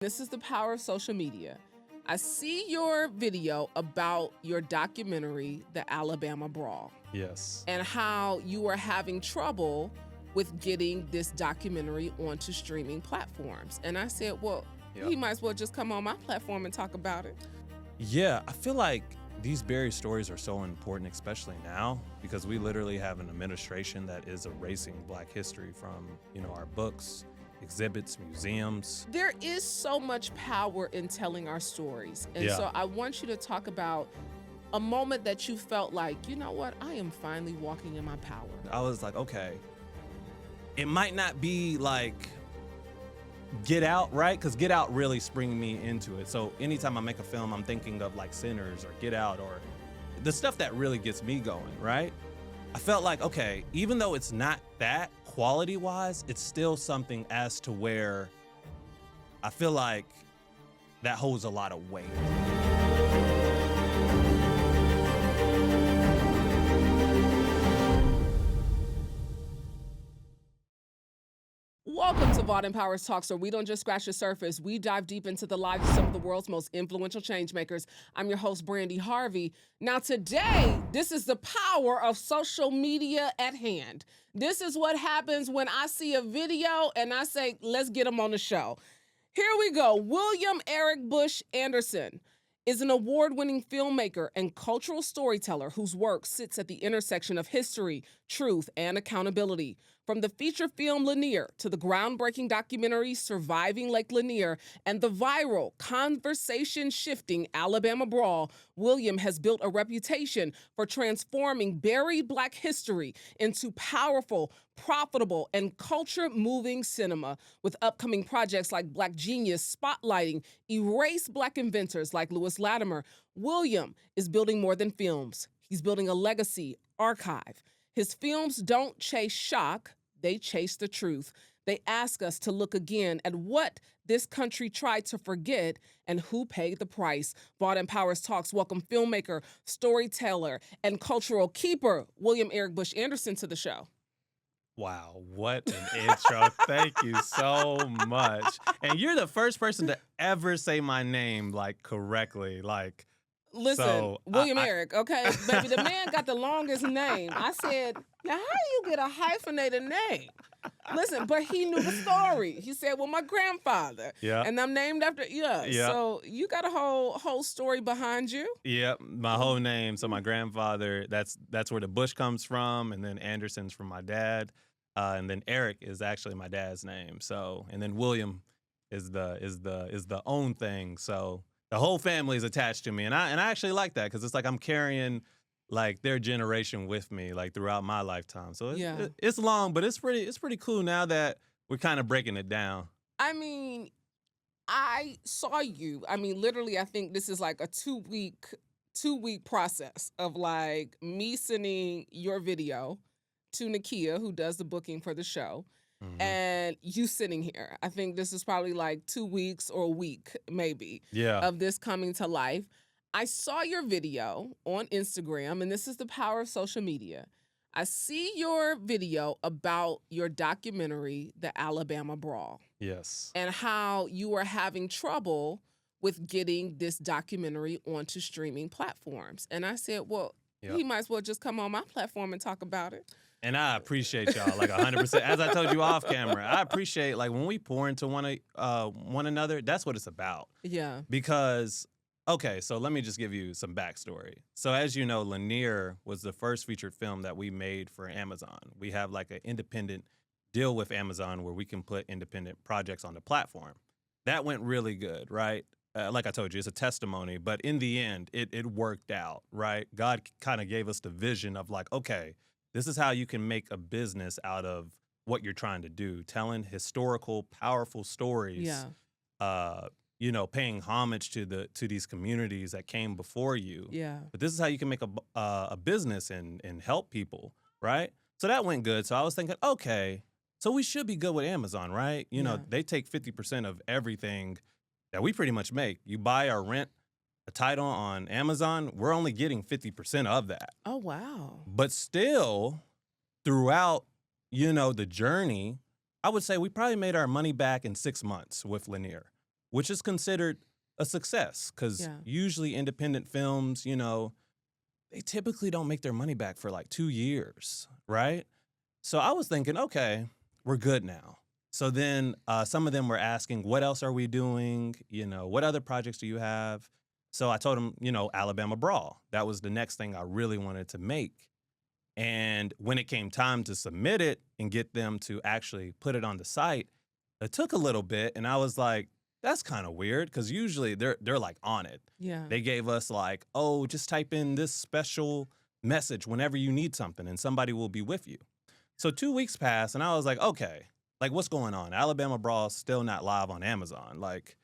This is the power of social media. I see your video about your documentary, The Alabama Brawl. Yes. And how you are having trouble with getting this documentary onto streaming platforms. And I said, well, he might as well just come on my platform and talk about it. Yeah, I feel like these buried stories are so important, especially now, because we literally have an administration that is erasing Black history from, our books, exhibits, museums. There is so much power in telling our stories. And so I want you to talk about a moment that you felt like, you know what, I am finally walking in my power. I was like, okay, it might not be like Get Out, right? Because Get Out really spring me into it. So anytime I make a film, I'm thinking of like Sinners or Get Out or the stuff that really gets me going, right? I felt like, okay, even though it's not that quality-wise, it's still something as to where I feel like that holds a lot of weight. Welcome to Vaultempowers Talks, where we don't just scratch the surface. We dive deep into the lives of some of the world's most influential change makers. I'm your host, Brandi Harvey. Now today, this is the power of social media at hand. This is what happens when I see a video and I say, let's get them on the show. Here we go. William Eric Bush Anderson is an award-winning filmmaker and cultural storyteller whose work sits at the intersection of history, truth, and accountability. From the feature film Lanier to the groundbreaking documentary Surviving Lake Lanier and the viral conversation-shifting Alabama Brawl, William has built a reputation for transforming buried Black history into powerful, profitable, and culture-moving cinema, with upcoming projects like Black Genius spotlighting erased Black inventors like Lewis Latimer. William is building more than films. He's building a legacy archive. His films don't chase shock, they chase the truth. They ask us to look again at what this country tried to forget and who paid the price. Vaultempowers Talks welcome filmmaker, storyteller, and cultural keeper, William Eric Bush Anderson, to the show. Wow, what an intro. Thank you so much. And you're the first person to ever say my name, correctly. Listen, William Eric, okay? Baby, the man got the longest name. I said, now how do you get a hyphenated name? Listen, but he knew the story. He said, well, my grandfather. Yeah. And I'm named after, Yeah. So you got a whole story behind you. Yep, my whole name. So my grandfather, that's where the Bush comes from, and then Anderson's from my dad. And then Eric is actually my dad's name. So, and then William is the own thing. So the whole family is attached to me, and I actually like that because it's like I'm carrying their generation with me throughout my lifetime. So it's long, but it's pretty cool now that we're kind of breaking it down. I mean, I saw you. I mean, literally, I think this is like a two-week process of me sending your video to Nakia, who does the booking for the show. Mm-hmm. And you sitting here. I think this is probably 2 weeks or a week, maybe, of this coming to life. I saw your video on Instagram, and this is the power of social media. I see your video about your documentary, The Alabama Brawl. Yes. And how you are having trouble with getting this documentary onto streaming platforms. And I said, well, he might as well just come on my platform and talk about it. And I appreciate y'all 100%. As I told you off camera, I appreciate when we pour into one another. That's what it's about. Yeah. Because okay, so let me just give you some backstory. So as you know, Lanier was the first featured film that we made for Amazon. We have an independent deal with Amazon where we can put independent projects on the platform. That went really good, right? Like I told you, it's a testimony, but in the end, it worked out, right? God kind of gave us the vision of okay, this is how you can make a business out of what you're trying to do, telling historical, powerful stories. Yeah. Paying homage to these communities that came before you. Yeah. But this is how you can make a business and help people, right? So that went good. So I was thinking, okay, so we should be good with Amazon, right? They take 50% of everything that we pretty much make. You buy or rent a title on Amazon, we're only getting 50% of that. Oh, wow. But still, throughout, the journey, I would say we probably made our money back in 6 months with Lanier. which is considered a success because Yeah. usually independent films, they typically don't make their money back for like 2 years, right? So I was thinking, okay, we're good now. So then some of them were asking, what else are we doing? What other projects do you have? So I told them, Alabama Brawl. That was the next thing I really wanted to make. And when it came time to submit it and get them to actually put it on the site, it took a little bit. And I was like, that's kind of weird because usually they're like on it. Yeah. They gave us like, oh, just type in this special message whenever you need something and somebody will be with you. So 2 weeks passed and I was like, okay, like what's going on? Alabama Brawl still not live on Amazon. Like,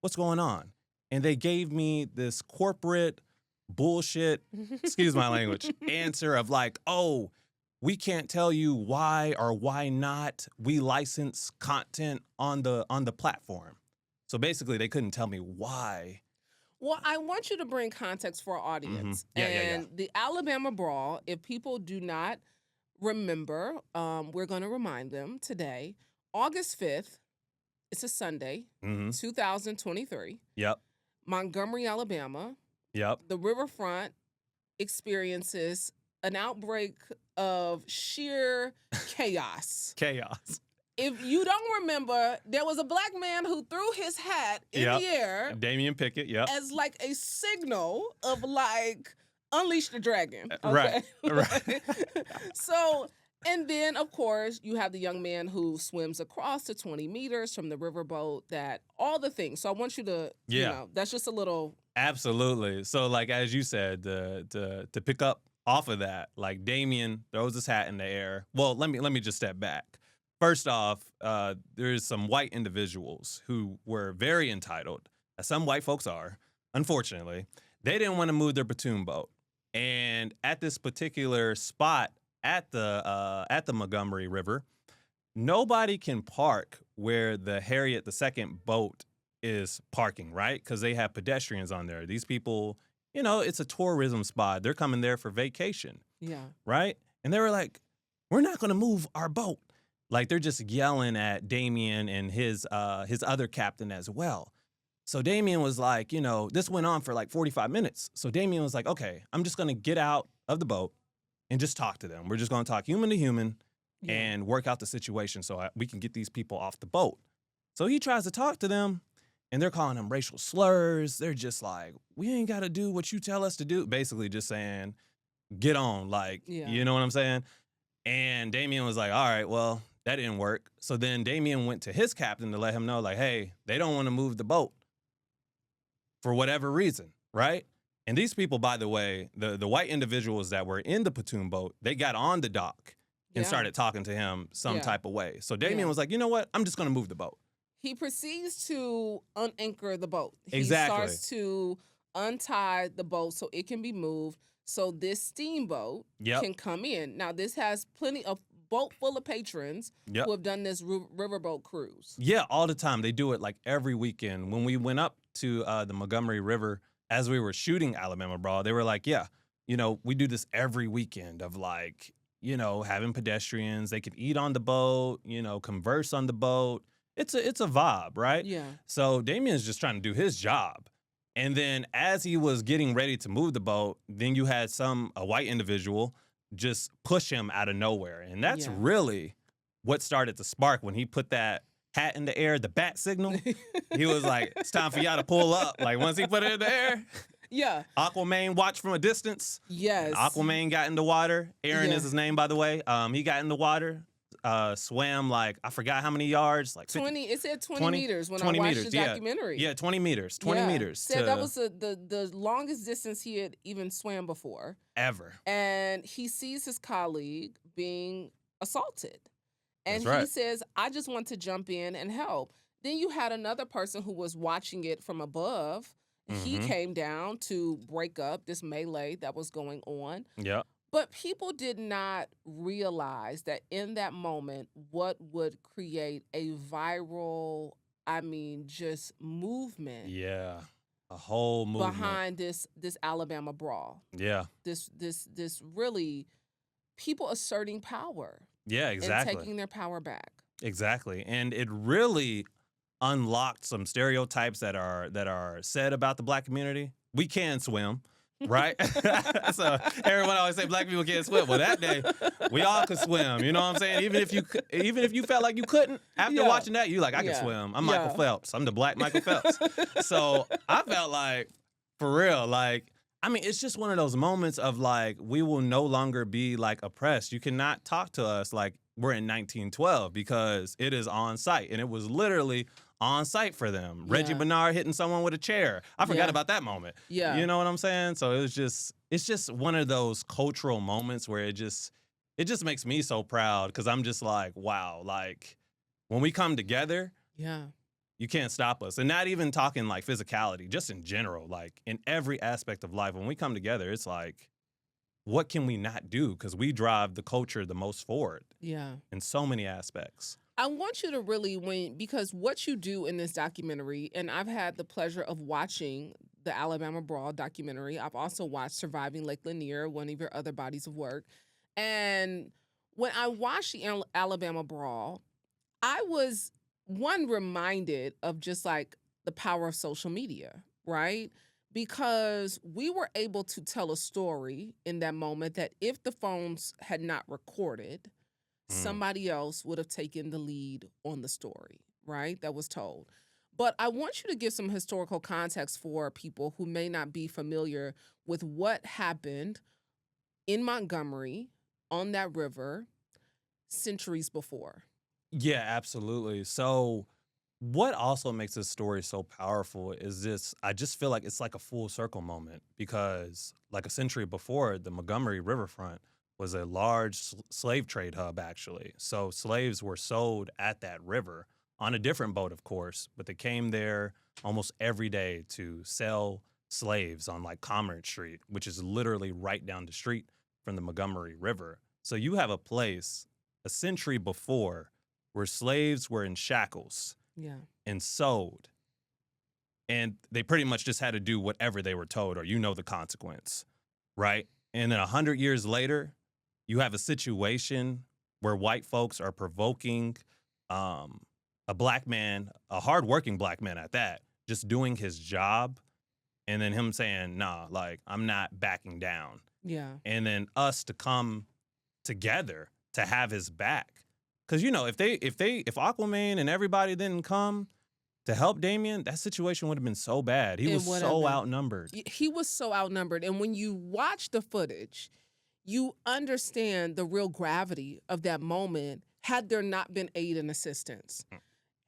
what's going on? And they gave me this corporate bullshit, excuse my language, answer of like, oh, we can't tell you why or why not we license content on the platform. So basically they couldn't tell me why. Well, I want you to bring context for our audience. Yeah. And the Alabama Brawl, if people do not remember, we're going to remind them today, August 5th, it's a Sunday, 2023, Yep. Montgomery, Alabama, Yep. the Riverfront experiences an outbreak of sheer chaos. Chaos. If you don't remember, there was a black man who threw his hat in the air Damian Picket, yep. as like a signal of like unleash the dragon. Right. Okay? Right. So, and then of course you have the young man who swims across the 20 meters from the riverboat, that all the things. So I want you to, that's just a little. Absolutely. So like, as you said, to pick up off of that, like Damian throws his hat in the air. Well, let me just step back. First off, there's some white individuals who were very entitled, as some white folks are, unfortunately. They didn't want to move their platoon boat. And at this particular spot at the Montgomery River, nobody can park where the Harriet II boat is parking, right? Because they have pedestrians on there. These people, it's a tourism spot. They're coming there for vacation. Yeah. Right? And they were like, we're not going to move our boat. Like, they're just yelling at Damian and his other captain as well. So Damian was like, this went on for like 45 minutes. So Damian was like, okay, I'm just going to get out of the boat and just talk to them. We're just going to talk human to human and work out the situation so we can get these people off the boat. So he tries to talk to them, and they're calling him racial slurs. They're just like, we ain't got to do what you tell us to do. Basically just saying, get on, like, you know what I'm saying? And Damian was like, all right, well, that didn't work. So then Damian went to his captain to let him know, like, hey, they don't want to move the boat for whatever reason, right? And these people, by the way, the white individuals that were in the platoon boat, they got on the dock and started talking to him some type of way. So Damian was like, you know what? I'm just going to move the boat. He proceeds to unanchor the boat. Exactly. He starts to untie the boat so it can be moved, so this steamboat can come in. Now, this has plenty of boat full of patrons who have done this riverboat cruise. Yeah, all the time. They do it like every weekend. When we went up to the Montgomery River as we were shooting Alabama Brawl, they were like, we do this every weekend of like, having pedestrians. They can eat on the boat, converse on the boat. It's a vibe, right? Yeah. So Damian's just trying to do his job. And then as he was getting ready to move the boat, then you had a white individual just push him out of nowhere. And that's really what started to spark when he put that hat in the air, the bat signal. He was like, it's time for y'all to pull up. Like, once he put it in the air, Aquaman watched from a distance. Yes. Aquaman got in the water. Aaron is his name, by the way. He got in the water, swam like, I forgot how many yards. Like 20, it said 20 meters when I watched the documentary. Yeah, 20 meters. 20 meters. Said that was the longest distance he had even swam before. Ever. And he sees his colleague being assaulted. And That's right. he says, I just want to jump in and help. Then you had another person who was watching it from above. He came down to break up this melee that was going on. Yeah. But people did not realize that in that moment, what would create a viral, just movement. Yeah. A whole movement behind this Alabama Brawl. Yeah. This really people asserting power. Yeah, exactly. And taking their power back. Exactly. And it really unlocked some stereotypes that are said about the Black community. We can swim, right? So everyone always say Black people can't swim. Well, that day we all could swim. You know what I'm saying? Even if you felt like you couldn't, after watching that, you like, I can swim. I'm Michael Phelps. I'm the Black Michael Phelps. So I felt like, for real, like, I mean, it's just one of those moments of like, we will no longer be like oppressed. You cannot talk to us like we're in 1912 because it is on site. And it was literally on site for them. Reggie Bernard hitting someone with a chair. I forgot about that moment. Yeah. You know what I'm saying? So it's just one of those cultural moments where it just makes me so proud because I'm just like, wow, like when we come together, you can't stop us. And not even talking like physicality, just in general, like in every aspect of life. When we come together, it's like, what can we not do? Because we drive the culture the most forward. Yeah. In so many aspects. I want you to really, because what you do in this documentary, and I've had the pleasure of watching the Alabama Brawl documentary. I've also watched Surviving Lake Lanier, one of your other bodies of work. And when I watched the Alabama Brawl, I was reminded of just like the power of social media, right? Because we were able to tell a story in that moment that if the phones had not recorded, somebody else would have taken the lead on the story, right? That was told. But I want you to give some historical context for people who may not be familiar with what happened in Montgomery on that river centuries before. Yeah, absolutely. So what also makes this story so powerful is this, I just feel like it's like a full circle moment because like a century before, the Montgomery Riverfront was a large slave trade hub, actually. So slaves were sold at that river on a different boat, of course, but they came there almost every day to sell slaves on like Commerce Street, which is literally right down the street from the Montgomery River. So you have a place a century before where slaves were in shackles and sold. And they pretty much just had to do whatever they were told or you know the consequence, right? And then 100 years later, you have a situation where white folks are provoking a black man, a hardworking black man at that, just doing his job. And then him saying, nah, like, I'm not backing down. Yeah. And then us to come together to have his back. Because, you know, if Aquaman and everybody didn't come to help Damian, that situation would have been so bad. He was so outnumbered. He was so outnumbered. And when you watch the footage, you understand the real gravity of that moment had there not been aid and assistance.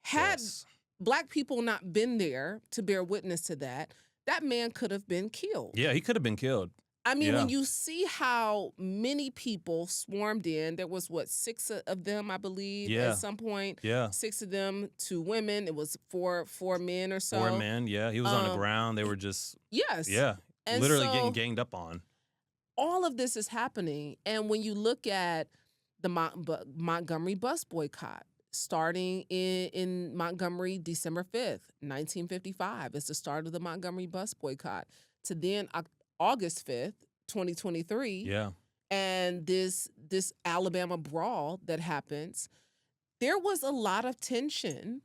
Had black people not been there to bear witness to that, that man could have been killed. Yeah, he could have been killed. I mean, when you see how many people swarmed in, there was, 6 of them, I believe, at some point. Yeah. 6 of them, 2 women. It was four men or so. 4 men, yeah. He was on the ground. They were just... Yes. Yeah, and literally getting ganged up on. All of this is happening. And when you look at the Montgomery bus boycott, starting in Montgomery, December 5th, 1955, it's the start of the Montgomery bus boycott. To then August 5th, 2023. Yeah. And this Alabama brawl that happens, there was a lot of tension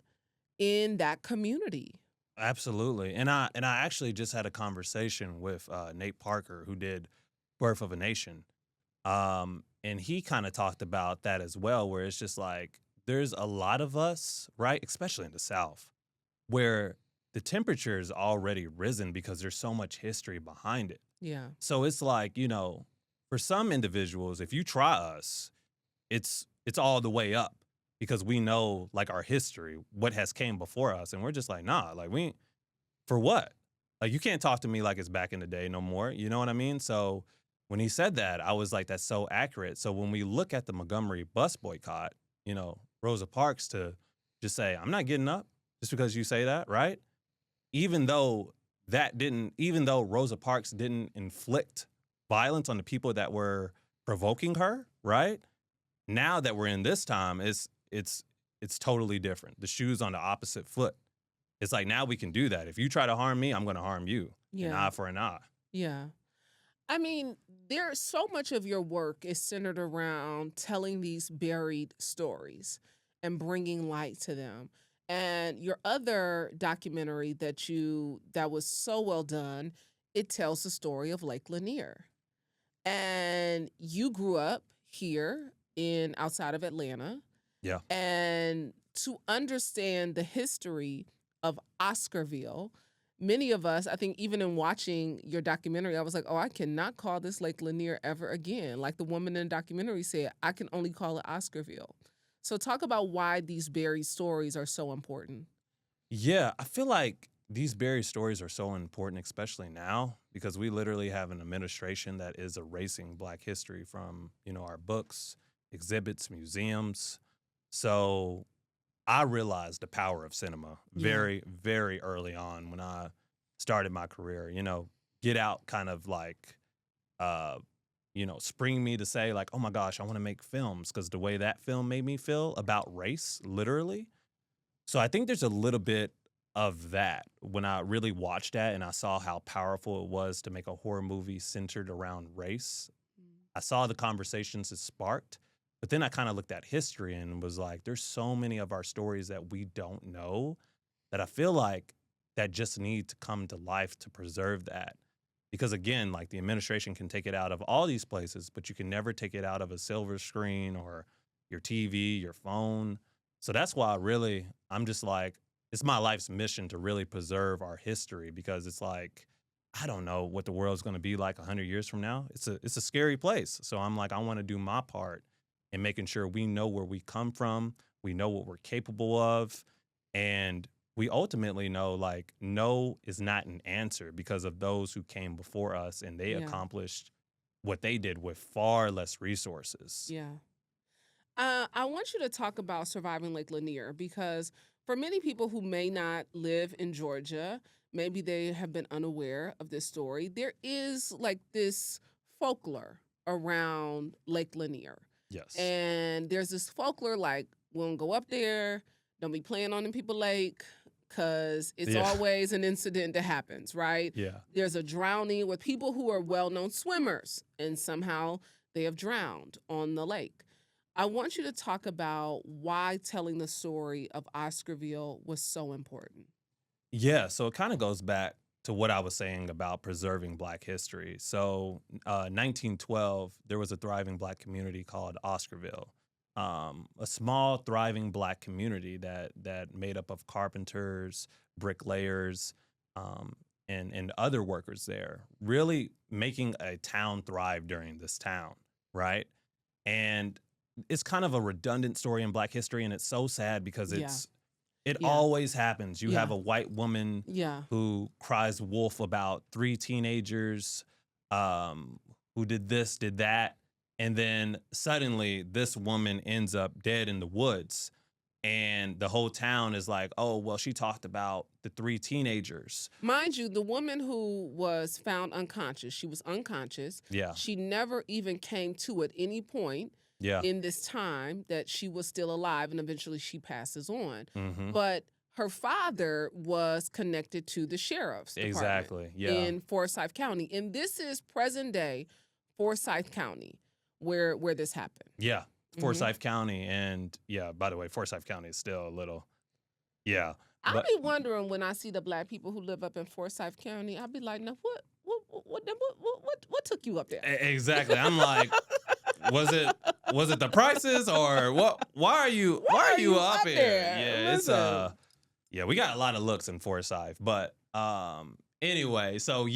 in that community. Absolutely. And I actually just had a conversation with Nate Parker, who did Birth of a Nation. And he kind of talked about that as well, where it's just like, there's a lot of us, right, especially in the South, where the temperature is already risen because there's so much history behind it. Yeah. So it's like, you know, for some individuals, if you try us, it's all the way up because we know like our history, what has came before us. And we're just like, nah, like for what? Like you can't talk to me like it's back in the day no more. You know what I mean? So when he said that, I was like, that's so accurate. So when we look at the Montgomery bus boycott, you know, Rosa Parks to just say, I'm not getting up just because you say that, right? Even though Rosa Parks didn't inflict violence on the people that were provoking her, right? Now that we're in this time, it's totally different. The shoe's on the opposite foot. It's like now we can do that. If you try to harm me, I'm going to harm you. Yeah. An eye for an eye. Yeah. I mean, there's so much of your work is centered around telling these buried stories and bringing light to them. And your other documentary that was so well done, it tells the story of Lake Lanier. And you grew up here in outside of Atlanta. Yeah. And to understand the history of Oscarville, many of us, I think even in watching your documentary, I was like, oh, I cannot call this Lake Lanier ever again. Like the woman in the documentary said, I can only call it Oscarville. So talk about why these buried stories are so important. Yeah, I feel like these buried stories are so important, especially now, because we literally have an administration that is erasing Black history from, our books, exhibits, museums. So I realized the power of cinema Yeah. very, very early on when I started my career. Get Out kind of like, spring me to say like, oh my gosh, I want to make films because the way that film made me feel about race, literally. So I think there's a little bit of that when I really watched that and I saw how powerful it was to make a horror movie centered around race. I saw the conversations it sparked, but then I kind of looked at history and was like, there's so many of our stories that we don't know that I feel like that just need to come to life to preserve that. Because again, like the administration can take it out of all these places, but you can never take it out of a silver screen or your TV, your phone. So that's why I'm just like, it's my life's mission to really preserve our history because it's like, I don't know what the world's going to be like 100 years from now. It's a scary place. So I'm like, I want to do my part in making sure we know where we come from. We know what we're capable of. And we ultimately know like no is not an answer because of those who came before us and they Yeah. accomplished what they did with far less resources. Yeah. I want you to talk about surviving Lake Lanier because for many people who may not live in Georgia, maybe they have been unaware of this story. There is like this folklore around Lake Lanier. Yes. And there's this folklore like, we don't go up there, don't be playing on the people lake, because it's Yeah. always an incident that happens, right? Yeah. There's a drowning with people who are well-known swimmers, and somehow they have drowned on the lake. I want you to talk about why telling the story of Oscarville was so important. Yeah, so it kind of goes back to what I was saying about preserving Black history. So, 1912, there was a thriving Black community called Oscarville, a small, thriving Black community that made up of carpenters, bricklayers, and other workers there, really making a town thrive during this town, right? And it's kind of a redundant story in Black history, and it's so sad because Yeah. it Yeah. always happens. You have Yeah. a white woman Yeah. who cries wolf about 3 teenagers who did this, did that, and then suddenly this woman ends up dead in the woods. And the whole town is like, oh, well, she talked about the 3 teenagers. Mind you, the woman who was found unconscious, she was unconscious. Yeah, She never even came to at any point yeah. in this time that she was still alive, and eventually she passes on. Mm-hmm. But her father was connected to the sheriff's department Exactly, yeah. in Forsyth County. And this is present day Forsyth County where this happened. Yeah, Mhm. Forsyth County. And yeah, by the way, Forsyth County is still a little, yeah. I But be wondering when I see the Black people who live up in Forsyth County, I be like, now what took you up there? Exactly. I'm like, was it the prices or what? Why are you up here? Yeah, Listen. yeah, we got a lot of looks in Forsyth, but anyway, so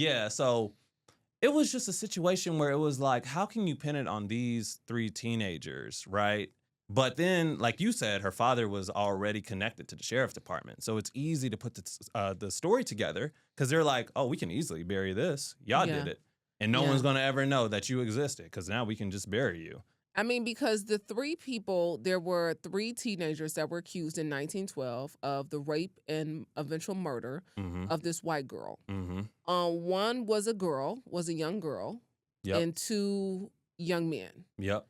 it was just a situation where it was like, how can you pin it on these 3 teenagers, right? But then, like you said, her father was already connected to the sheriff department, so it's easy to put the story together because they're like, oh, we can easily bury this. Y'all Yeah. did it. And no Yeah. one's going to ever know that you existed because now we can just bury you. I mean, because there were 3 teenagers that were accused in 1912 of the rape and eventual murder Mm-hmm. of this white girl. Mm-hmm. One was a young girl, Yep. and 2 young men. Yep.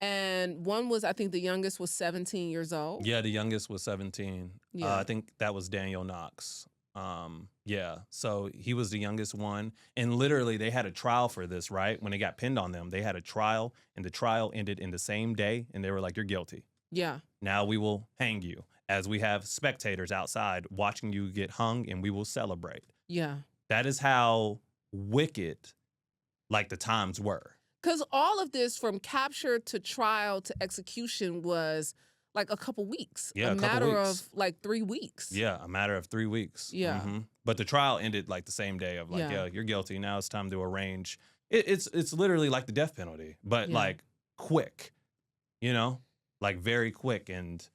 And one was, I think the youngest was 17 years old. Yeah, the youngest was 17. Yeah. I think that was Daniel Knox. Yeah, so he was the youngest one. And literally, they had a trial for this, right? When it got pinned on them, they had a trial, and the trial ended in the same day. And they were like, you're guilty. Yeah. Now we will hang you. as we have spectators outside watching you get hung, and we will celebrate. Yeah. That is how wicked, like, the times were. Because all of this from capture to trial to execution was like a couple weeks. Yeah, a a couple matter weeks. of like 3 weeks. Yeah, a matter of 3 weeks. Yeah. But the trial ended like the same day of like, Yeah. yeah, you're guilty. Now it's time to arrange. It's literally like the death penalty, but Yeah. like quick, you know, like very quick. And,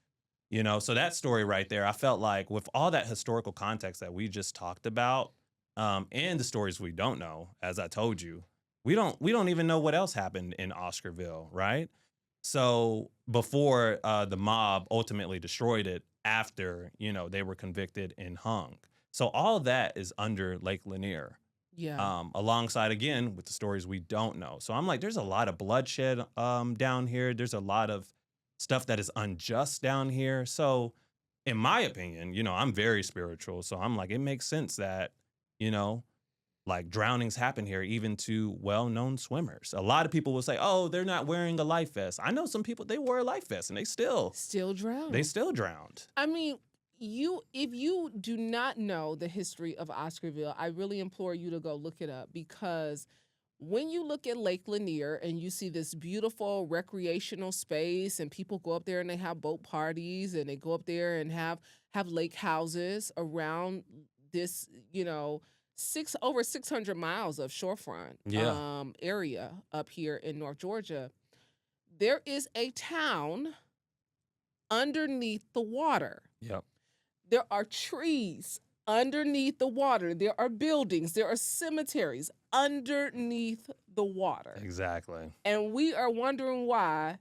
you know, so that story right there, I felt like with all that historical context that we just talked about, and the stories we don't know, as I told you, we don't even know what else happened in Oscarville, right? So before the mob ultimately destroyed it, after, you know, they were convicted and hung. So all that is under Lake Lanier, Yeah. alongside again with the stories we don't know. So I'm like, there's a lot of bloodshed down here. There's a lot of stuff that is unjust down here. So in my opinion, you know, I'm very spiritual. So I'm like, it makes sense that, you know, like drownings happen here even to well-known swimmers. A lot of people will say, oh, they're not wearing a life vest. I know some people, they wore a life vest and they still drowned. drowned. I mean, if you do not know the history of Oscarville, I really implore you to go look it up, because when you look at Lake Lanier and you see this beautiful recreational space and people go up there and they have boat parties and they go up there and have lake houses around this, you know, over 600 miles of shorefront area up here in North Georgia, there is a town underneath the water. Yep. There are trees underneath the water. There are buildings. There are cemeteries underneath the water. Exactly. And we are wondering why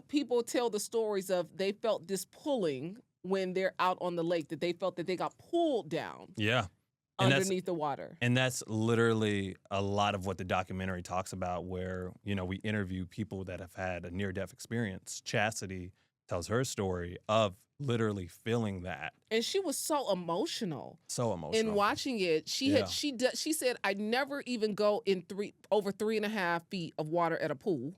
people tell the stories of they felt this pulling when they're out on the lake, that they felt that they got pulled down. Yeah. Underneath the water. And that's literally a lot of what the documentary talks about, where, you know, we interview people that have had a near-death experience. Chastity tells her story of literally feeling that. And she was so emotional. So emotional. In watching it, she said, I never even go in over 3.5 feet of water at a pool.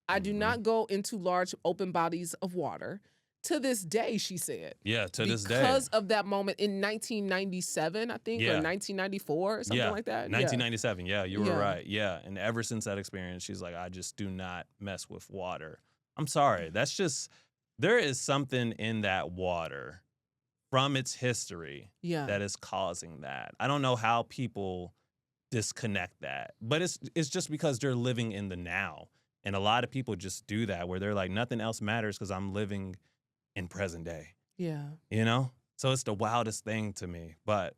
I do not go into large open bodies of water. To this day, she said. Yeah, to this day. Because of that moment in 1997, I think, or 1994 or something like that. 1997, you were right. Yeah, and ever since that experience, she's like, I just do not mess with water. I'm sorry. That's just, there is something in that water from its history that is causing that. I don't know how people disconnect that, but it's just because they're living in the now. And a lot of people just do that, where they're like, nothing else matters because I'm living in present day. Yeah. You know? So it's the wildest thing to me. But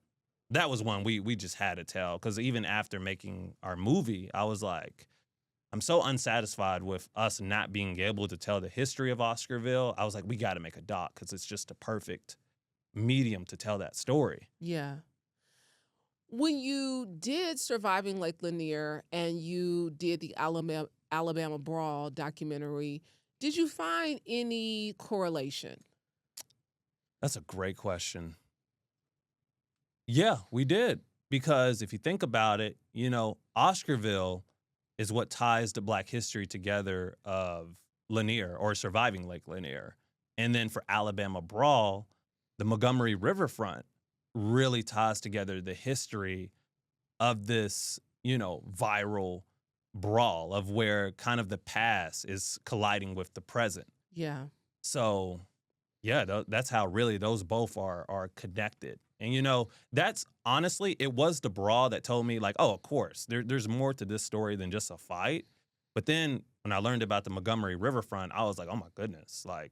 that was one we just had to tell. Because even after making our movie, I was like, I'm so unsatisfied with us not being able to tell the history of Oscarville. I was like, we got to make a doc because it's just the perfect medium to tell that story. Yeah. When you did Surviving Lake Lanier and you did the Alabama Brawl documentary, did you find any correlation? That's a great question. Yeah, we did. Because if you think about it, you know, Oscarville is what ties the Black history together of Lanier, or Surviving Lake Lanier. And then for Alabama Brawl, the Montgomery Riverfront really ties together the history of this, you know, viral brawl of where kind of the past is colliding with the present. Yeah. So, yeah, that's how really those both are connected. And, you know, that's honestly, it was the brawl that told me, like, oh, of course, there's more to this story than just a fight. But then when I learned about the Montgomery Riverfront, I was like, oh, my goodness, like,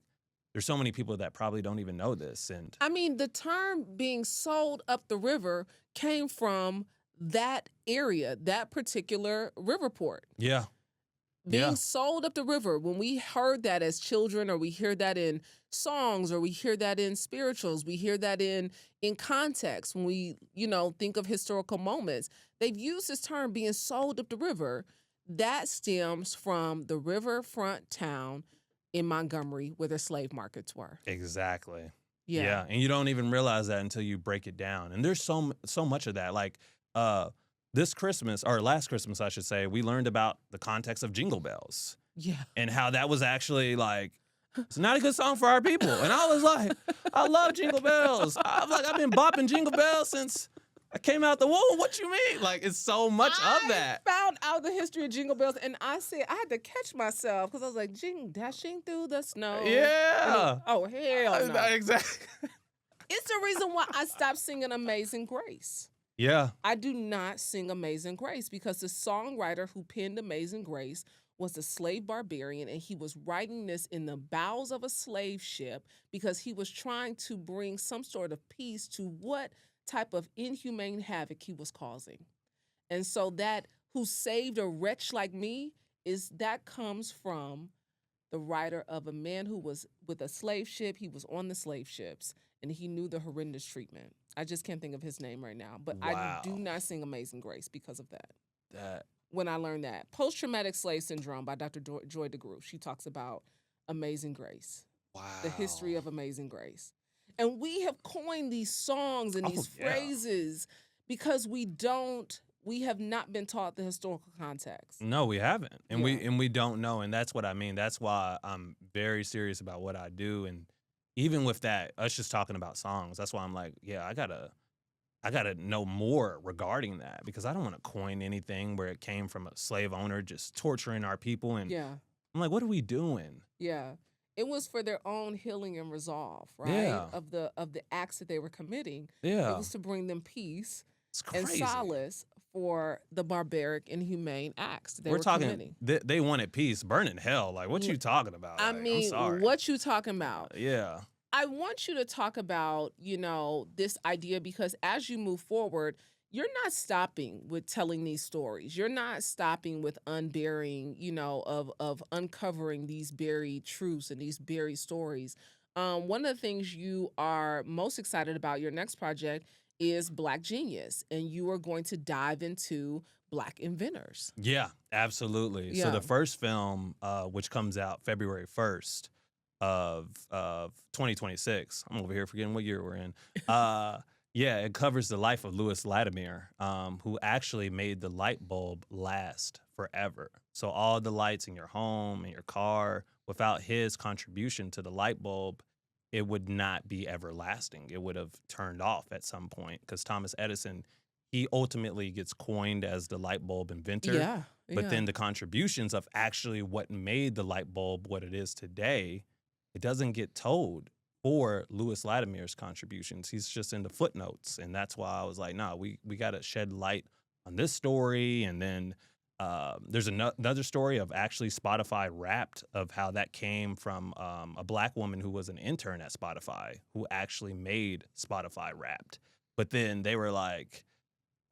there's so many people that probably don't even know this. And I mean, the term being sold up the river came from that area, that particular riverport. yeah. Being sold up the river. When we heard that as children, or we hear that in songs, or we hear that in spirituals, we hear that in context, when we, you know, think of historical moments, they've used this term being sold up the river. That stems from the riverfront town in Montgomery where the slave markets were. Exactly. Yeah. And you don't even realize that until you break it down. And there's so much of that. Like this Christmas, or last Christmas, I should say, we learned about the context of Jingle Bells. Yeah. And how that was actually like It's not a good song for our people. And I was like, I love Jingle Bells. I've been bopping Jingle Bells since I came out the womb. What you mean? Like, it's so much of that. I found out the history of Jingle Bells, and I said I had to catch myself because I was like, dashing through the snow. Yeah. Oh, hell no. Exactly. It's the reason why I stopped singing Amazing Grace. Yeah. I do not sing Amazing Grace because the songwriter who penned Amazing Grace was a slave barbarian, and he was writing this in the bowels of a slave ship because he was trying to bring some sort of peace to what type of inhumane havoc he was causing. And so that who saved a wretch like me comes from the writer of a man who was with a slave ship. He was on the slave ships, and he knew the horrendous treatment. I just can't think of his name right now, but Wow. I do not sing Amazing Grace because of that. That. When I learned that. Post-Traumatic Slave Syndrome by Dr. Joy DeGruy. She talks about Amazing Grace. Wow. The history of Amazing Grace. And we have coined these songs and these phrases because we have not been taught the historical context. No, we haven't. And we don't know. And that's what I mean. That's why I'm very serious about what I do. And even with that, us just talking about songs, that's why I'm like, yeah, I gotta know more regarding that because I don't want to coin anything where it came from a slave owner just torturing our people. And I'm like, what are we doing? Yeah. It was for their own healing and resolve, right? Yeah. Of the acts that they were committing. Yeah. It was to bring them peace It's and crazy. solace for the barbaric and humane acts that they We're were talking, committing. they wanted peace, burn in hell. Like, what you talking about? I Like, I'm mean, sorry. what you talking about? Yeah. I want you to talk about, this idea because as you move forward, you're not stopping with telling these stories. You're not stopping with unburying, of uncovering these buried truths and these buried stories. One of the things you are most excited about your next project is Black Genius, and you are going to dive into Black inventors. Yeah, absolutely. Yeah. So the first film, which comes out February 1st of 2026, I'm over here forgetting what year we're in. Yeah, it covers the life of Louis Latimer, who actually made the light bulb last forever. So all the lights in your home and your car, without his contribution to the light bulb, it would not be everlasting. It would have turned off at some point because Thomas Edison, he ultimately gets coined as the light bulb inventor. Yeah. But then the contributions of actually what made the light bulb what it is today, it doesn't get told for Louis Latimer's contributions. He's just in the footnotes. And that's why I was like, nah, we got to shed light on this story. And then there's another story of actually Spotify Wrapped, of how that came from a Black woman who was an intern at Spotify who actually made Spotify Wrapped. But then they were like,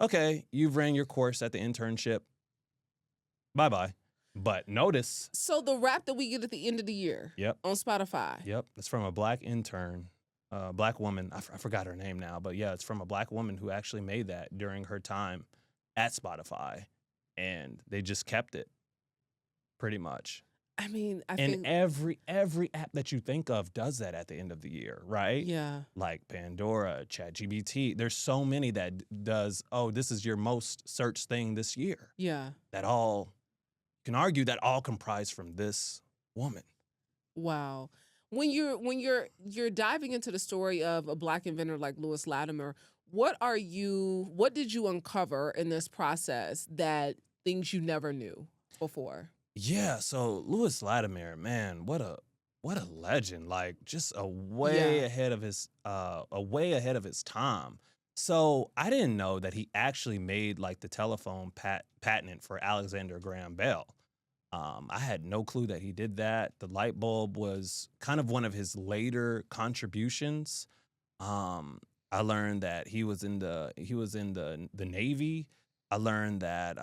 okay, you've ran your course at the internship. Bye-bye. But notice. So the rap that we get at the end of the year on Spotify. Yep. It's from a Black intern, Black woman. I forgot her name now, but yeah, it's from a Black woman who actually made that during her time at Spotify. And they just kept it pretty much. I mean, I and think every app that you think of does that at the end of the year, right? Yeah. Like Pandora, ChatGPT. There's so many that does, this is your most searched thing this year. Yeah. That all, you can argue that all comprise from this woman. Wow. When you're diving into the story of a Black inventor like Louis Latimer, what did you uncover in this process that things you never knew before? Yeah, so Louis Latimer, man, what a legend! Like, just a way ahead of his time. So I didn't know that he actually made like the telephone patent for Alexander Graham Bell. I had no clue that he did that. The light bulb was kind of one of his later contributions. I learned that he was in the Navy. I learned that.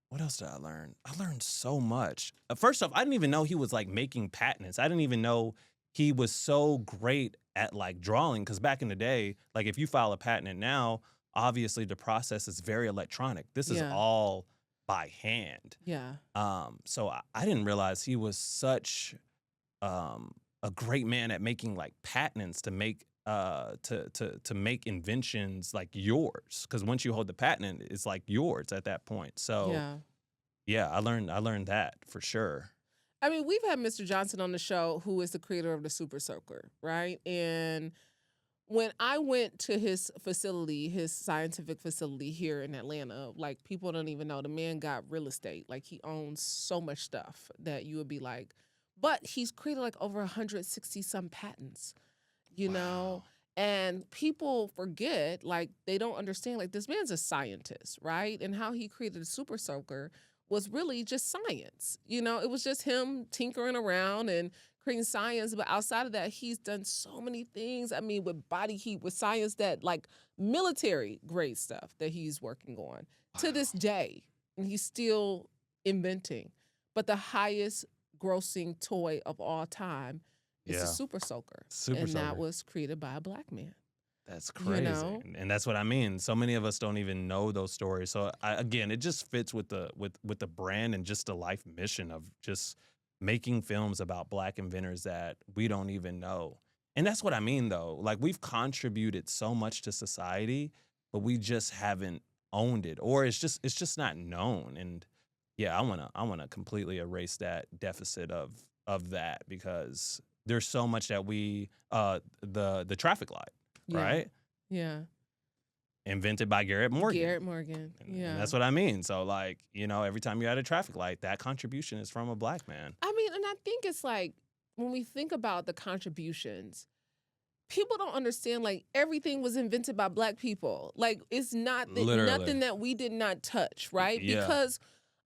What else did I learn? I learned so much. First off, I didn't even know he was like making patents. I didn't even know he was so great at like drawing. Because back in the day, like if you file a patent now, obviously the process is very electronic. This is all by hand. Yeah. So I didn't realize he was such a great man at making like patents to make to make inventions like yours, because once you hold the patent, it's like yours at that point. So yeah, I learned that for sure. I mean, we've had Mr. Johnson on the show, who is the creator of the Super Soaker, right? And when I went to his facility, his scientific facility here in Atlanta, like, people don't even know the man got real estate. Like, he owns so much stuff that you would be like, but he's created like over 160 some patents, you know? Wow. And people forget, like, they don't understand, like, this man's a scientist, right? And how he created a Super Soaker was really just science. You know, it was just him tinkering around and creating science. But outside of that, he's done so many things. I mean, with body heat, with science, that like military grade stuff that he's working on to this day. And he's still inventing. But the highest grossing toy of all time is a Super Soaker. Super and that Soaker. was created by a black man. That's crazy. know? And that's what I mean. So many of us don't even know those stories. So again, it just fits with the brand and just the life mission of just making films about black inventors that we don't even know. And that's what I mean, though. Like, we've contributed so much to society, but we just haven't owned it, or it's just not known. And yeah, I wanna completely erase that deficit of that, because there's so much that we the traffic light, Yeah. right? Yeah. Invented by Garrett Morgan. Garrett Morgan. And Yeah. that's what I mean. So, like, you know, every time you're at a traffic light, that contribution is from a black man. I mean, and I think it's like, when we think about the contributions, people don't understand, like, everything was invented by black people. Like, it's not Literally. nothing that we did not touch, right? Yeah. Because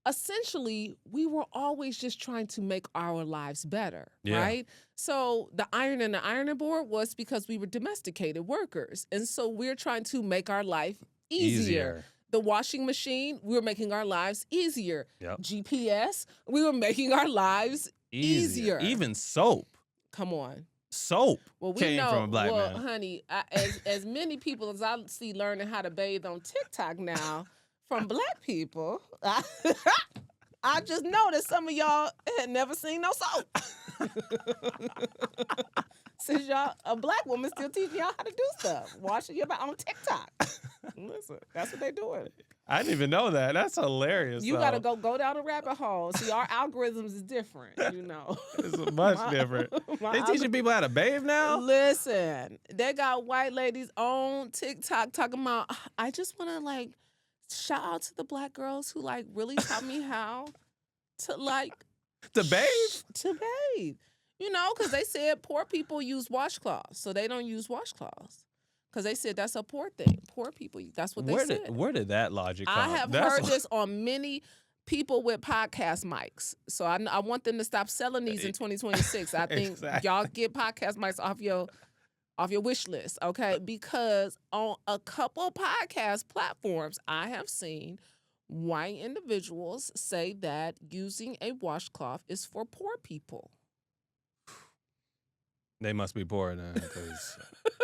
essentially we were always just trying to make our lives better, Yeah. right? So the iron and the ironing board was because we were domesticated workers. And so we're trying to make our life easier. The washing machine, we were making our lives easier. Yep. GPS, we were making our lives easier. Even soap. Come on. Soap Well, we came know, from a black well, man. honey, as many people as I see learning how to bathe on TikTok now from black people, I just noticed some of y'all had never seen no soap. Since y'all, a black woman still teaching y'all how to do stuff, washing your back on TikTok. Listen, that's what they doing. I didn't even know that. That's hilarious. You got to go down a rabbit hole. See, our algorithms is different, you know. It's much different. They teaching people how to bathe now? Listen, they got white ladies on TikTok talking about, I just want to, like, shout out to the black girls who, like, really taught me how to, like, To bathe? To bathe. You know, because they said poor people use washcloths, so they don't use washcloths. Because they said that's a poor thing. Poor people, that's what they said. Where did that logic come? I have heard this on many people with podcast mics. So I want them to stop selling these in 2026. I think Exactly. y'all get podcast mics off your wish list, okay? Because on a couple podcast platforms, I have seen white individuals say that using a washcloth is for poor people. They must be poor then, because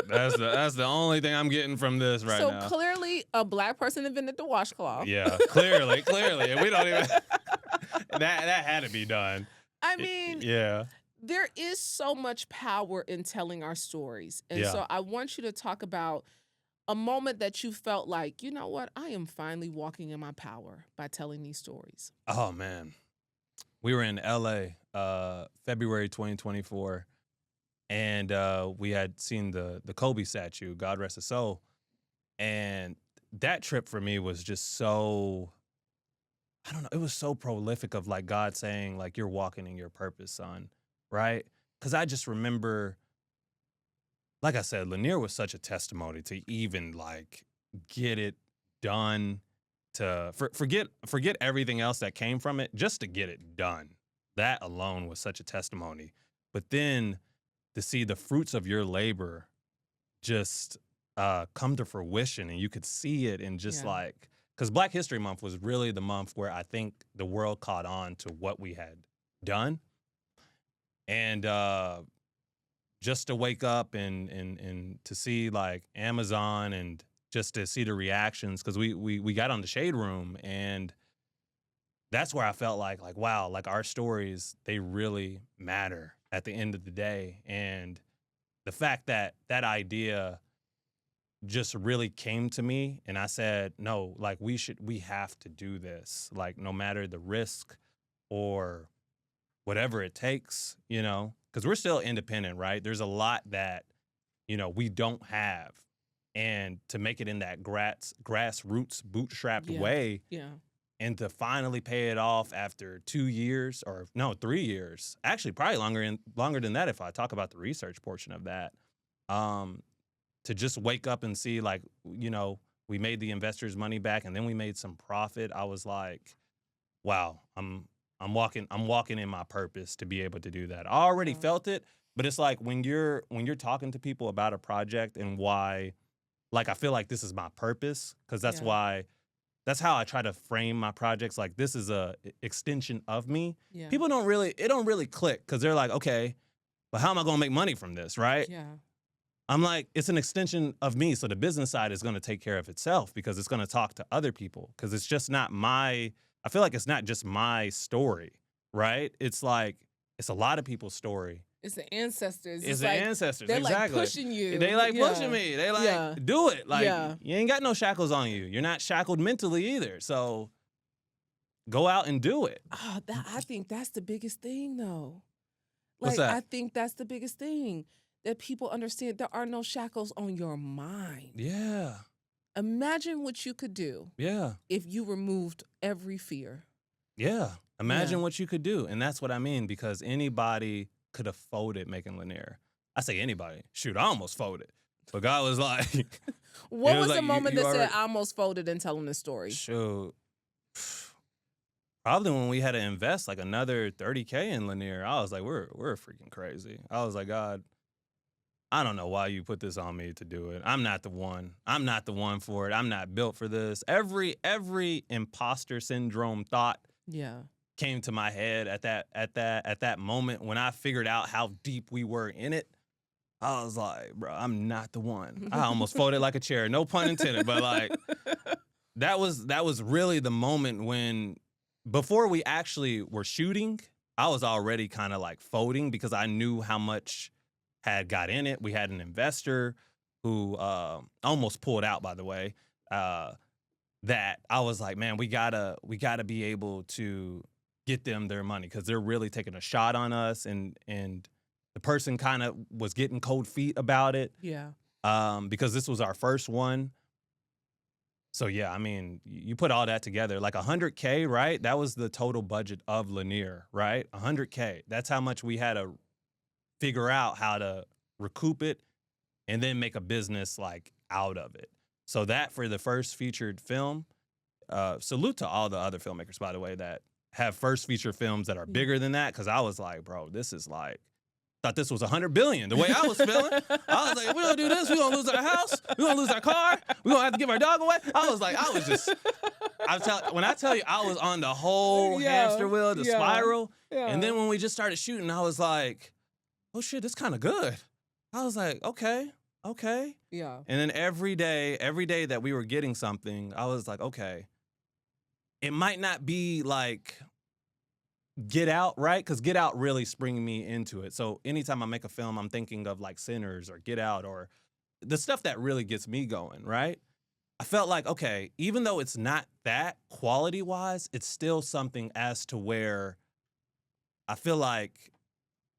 that's the only thing I'm getting from this right now. So clearly, a black person invented the washcloth. Yeah, clearly, and we don't even. that had to be done. I mean, Yeah. there is so much power in telling our stories. And Yeah. so I want you to talk about a moment that you felt like, you know what, I am finally walking in my power by telling these stories. Oh man, we were in LA, February 2024, and we had seen the Kobe statue, God rest his soul, and that trip for me was just so, I don't know, it was so prolific of, like, God saying, like, you're walking in your purpose, son, right? Because I just remember, like I said, Lanier was such a testimony to even, like, get it done, to forget everything else that came from it, just to get it done. That alone was such a testimony. But then to see the fruits of your labor just come to fruition, and you could see it, and just Yeah. like, because Black History Month was really the month where I think the world caught on to what we had done. And just to wake up and to see, like, Amazon, and just to see the reactions, because we got on the Shade Room, and that's where I felt like wow, like, our stories, they really matter at the end of the day. And the fact that that idea just really came to me, and I said, no, like, we have to do this, like, no matter the risk or whatever it takes, because we're still independent, right? There's a lot that, we don't have. And to make it in that grassroots bootstrapped way, and to finally pay it off after 2 years, or no, 3 years, actually probably longer than that if I talk about the research portion of that, to just wake up and see, like, we made the investors' money back and then we made some profit. I was like, wow, I'm walking in my purpose to be able to do that. I already felt it, but it's like when you're talking to people about a project and why, like, I feel like this is my purpose, because that's how I try to frame my projects. Like, this is a extension of me. Yeah. People don't really click, because they're like, okay, but how am I going to make money from this, right? Yeah. I'm like, it's an extension of me. So the business side is going to take care of itself, because it's going to talk to other people, because it's just not I feel like it's not just my story, right? It's like, it's a lot of people's story. It's the ancestors. It's the ancestors. They're exactly. like pushing you. They like pushing me. They like, do it. Like, you ain't got no shackles on you. You're not shackled mentally either. So go out and do it. Oh, I think that's the biggest thing, though. What's that? I think that's the biggest thing, that people understand there are no shackles on your mind. Yeah. Imagine what you could do. Yeah. If you removed every fear. Yeah. Imagine what you could do. And that's what I mean, because anybody could have folded making Lanier. I say anybody. Shoot, I almost folded. But God was like... What was the moment that said, I almost folded in telling this story? Shoot. Probably when we had to invest like another $30K in Lanier. I was like, we're freaking crazy. I was like, God, I don't know why you put this on me to do it. I'm not the one. I'm not the one for it. I'm not built for this. Every imposter syndrome thought came to my head at that moment when I figured out how deep we were in it. I was like, bro, I'm not the one. I almost folded like a chair. No pun intended, but like that was really the moment when, before we actually were shooting, I was already kind of like folding, because I knew how much had got in it. We had an investor who almost pulled out, by the way, that I was like, man, we gotta be able to get them their money, because they're really taking a shot on us, and the person kind of was getting cold feet about it. Yeah. Because this was our first one. So yeah, I mean, you put all that together, like $100K, right? That was the total budget of Lanier, right? $100K. That's how much we had to figure out how to recoup it and then make a business like out of it. So that, for the first featured film, salute to all the other filmmakers, by the way, that have first feature films that are bigger than that. Cause I was like, bro, this is like, thought this was $100 billion. The way I was feeling, I was like, if we don't do this, we gonna lose our house, we gonna lose our car, we gonna have to give our dog away. When I tell you, I was on the whole hamster wheel, the spiral. Yeah. And then when we just started shooting, I was like, oh shit, this kind of good. I was like, okay. Yeah. And then every day that we were getting something, I was like, okay, it might not be like Get Out, right? Because Get Out really spring me into it. So anytime I make a film, I'm thinking of like Sinners or Get Out or the stuff that really gets me going, right? I felt like, okay, even though it's not that quality-wise, it's still something as to where I feel like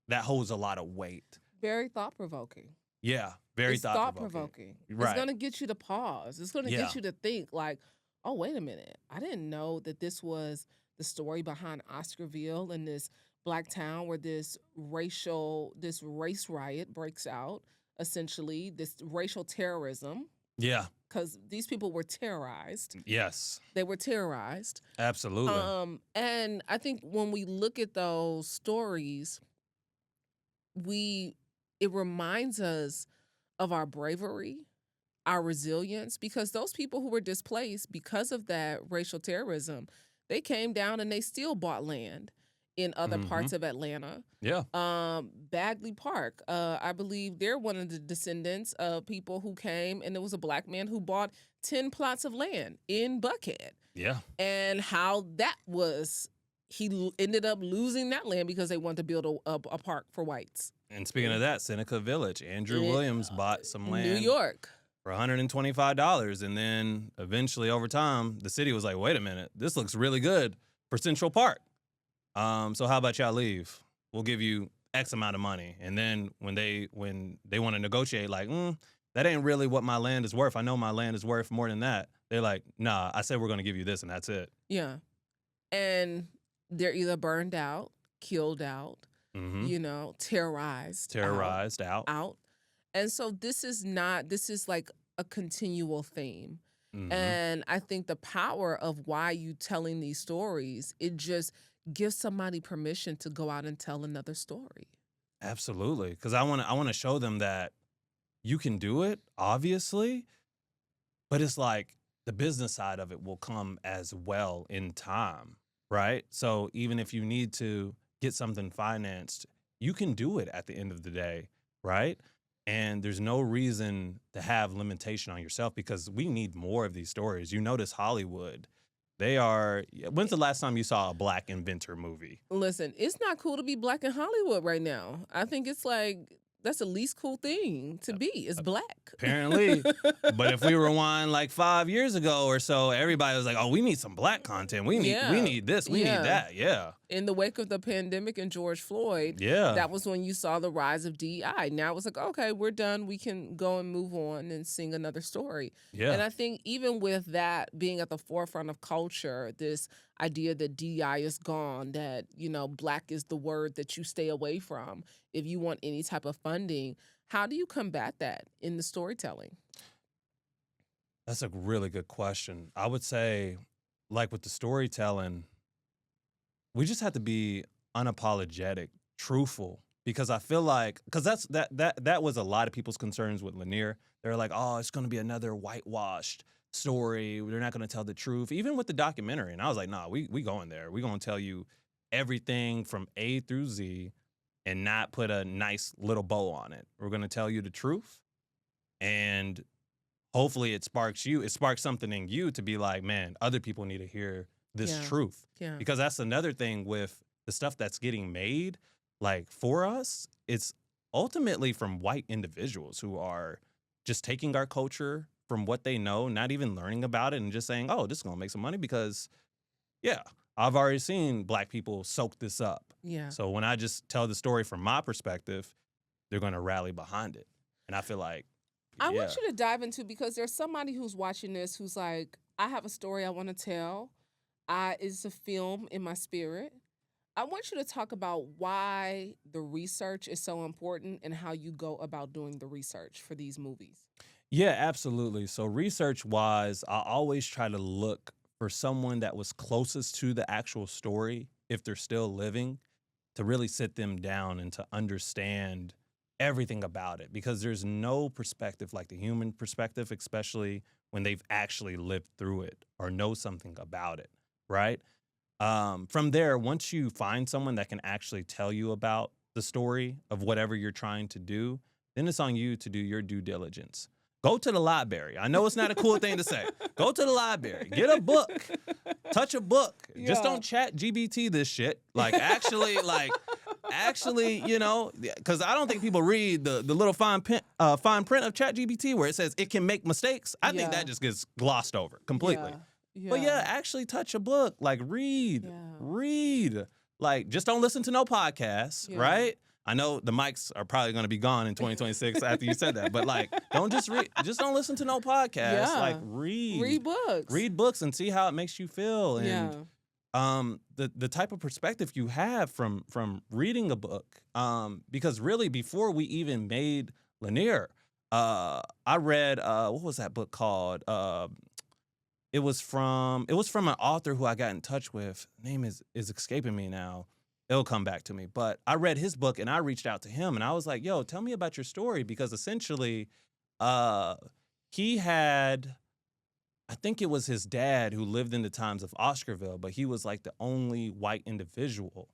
that holds a lot of weight. Very thought-provoking. Yeah, very thought-provoking. Right. It's going to get you to pause. It's going to get you to think like, oh, wait a minute. I didn't know that this was the story behind Oscarville and this black town where this race riot breaks out, essentially, this racial terrorism. Yeah. Because these people were terrorized. Yes. They were terrorized. Absolutely. And I think when we look at those stories, it reminds us of our bravery, our resilience, because those people who were displaced because of that racial terrorism, they came down and they still bought land in other parts of Atlanta. Yeah. Bagley Park, I believe they're one of the descendants of people who came, and there was a black man who bought 10 plots of land in Buckhead. Yeah. And how that was, he ended up losing that land because they wanted to build a park for whites. And speaking of that, Seneca Village, Andrew Williams bought some land. New York. For $125, and then eventually over time, the city was like, wait a minute, this looks really good for Central Park. So how about y'all leave? We'll give you X amount of money. And then when they want to negotiate, like, that ain't really what my land is worth. I know my land is worth more than that. They're like, nah, I said we're going to give you this and that's it. Yeah. And they're either burned out, killed out, terrorized out. And so this is like a continual theme. And I think the power of why you telling these stories, it just gives somebody permission to go out and tell another story. Absolutely. Because I want to show them that you can do it, obviously, but it's like the business side of it will come as well in time, right? So even if you need to get something financed, you can do it at the end of the day, right? And there's no reason to have limitation on yourself because we need more of these stories. You notice Hollywood, when's the last time you saw a Black inventor movie? Listen, it's not cool to be Black in Hollywood right now. I think it's like, that's the least cool thing to be, is Black. Apparently. But if we rewind like 5 years ago or so, everybody was like, oh, we need some Black content. We need this, we need that. Yeah. In the wake of the pandemic and George Floyd, that was when you saw the rise of DEI. Now it's like, okay, we're done. We can go and move on and sing another story. Yeah. And I think even with that being at the forefront of culture, this idea that DEI is gone, that, Black is the word that you stay away from if you want any type of funding, how do you combat that in the storytelling? That's a really good question. I would say, like with the storytelling, we just have to be unapologetic, truthful, because I feel like, because that was a lot of people's concerns with Lanier. They're like, oh, it's going to be another whitewashed story. They're not going to tell the truth, even with the documentary. And I was like, nah, we going there. We're going to tell you everything from A through Z and not put a nice little bow on it. We're going to tell you the truth. And hopefully it sparks something in you to be like, man, other people need to hear this truth. Yeah. Because that's another thing with the stuff that's getting made, like for us, it's ultimately from white individuals who are just taking our culture from what they know, not even learning about it and just saying, oh, this is going to make some money because, I've already seen Black people soak this up. Yeah. So when I just tell the story from my perspective, they're going to rally behind it. And I feel like, I want you to dive into, because there's somebody who's watching this who's like, I have a story I want to tell. It's a film in my spirit. I want you to talk about why the research is so important and how you go about doing the research for these movies. Yeah, absolutely. So research-wise, I always try to look for someone that was closest to the actual story, if they're still living, to really sit them down and to understand everything about it. Because there's no perspective like the human perspective, especially when they've actually lived through it or know something about it, right? From there, once you find someone that can actually tell you about the story of whatever you're trying to do, then it's on you to do your due diligence. Go to the library. I know it's not a cool thing to say. Go to the library. Get a book. Touch a book. Yeah. Just don't chat GBT this shit. Actually, because I don't think people read the little fine print of chat GBT where it says it can make mistakes. I think that just gets glossed over completely. Yeah. But actually touch a book. Read. Just don't listen to no podcasts, right? I know the mics are probably going to be gone in 2026 after you said that, but don't just read. Just don't listen to no podcasts. Yeah. Read books. Read books and see how it makes you feel. And the type of perspective you have from reading a book. Because really, before we even made Lanier, I read what was that book called? It was from an author who I got in touch with. Name is escaping me now. It'll come back to me. But I read his book and I reached out to him and I was like, yo, tell me about your story. Because essentially, he had, I think it was his dad who lived in the times of Oscarville, but he was like the only white individual.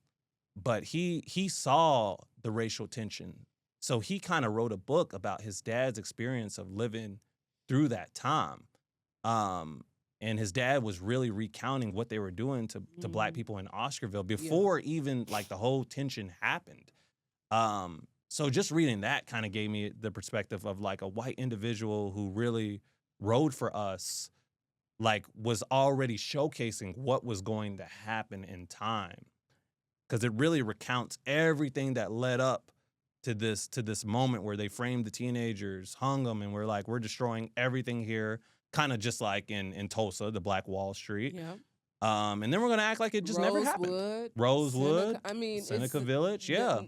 But he saw the racial tension. So he kind of wrote a book about his dad's experience of living through that time. And his dad was really recounting what they were doing to Black people in Oscarville before even the whole tension happened. So just reading that kind of gave me the perspective of a white individual who really rode for us, was already showcasing what was going to happen in time. because it really recounts everything that led up to this moment where they framed the teenagers, hung them, and we're like, we're destroying everything here, kind of just like in Tulsa, the Black Wall Street. Yeah. And then we're gonna act like it just never happened. Rosewood, Seneca, I mean, Seneca Village, yeah,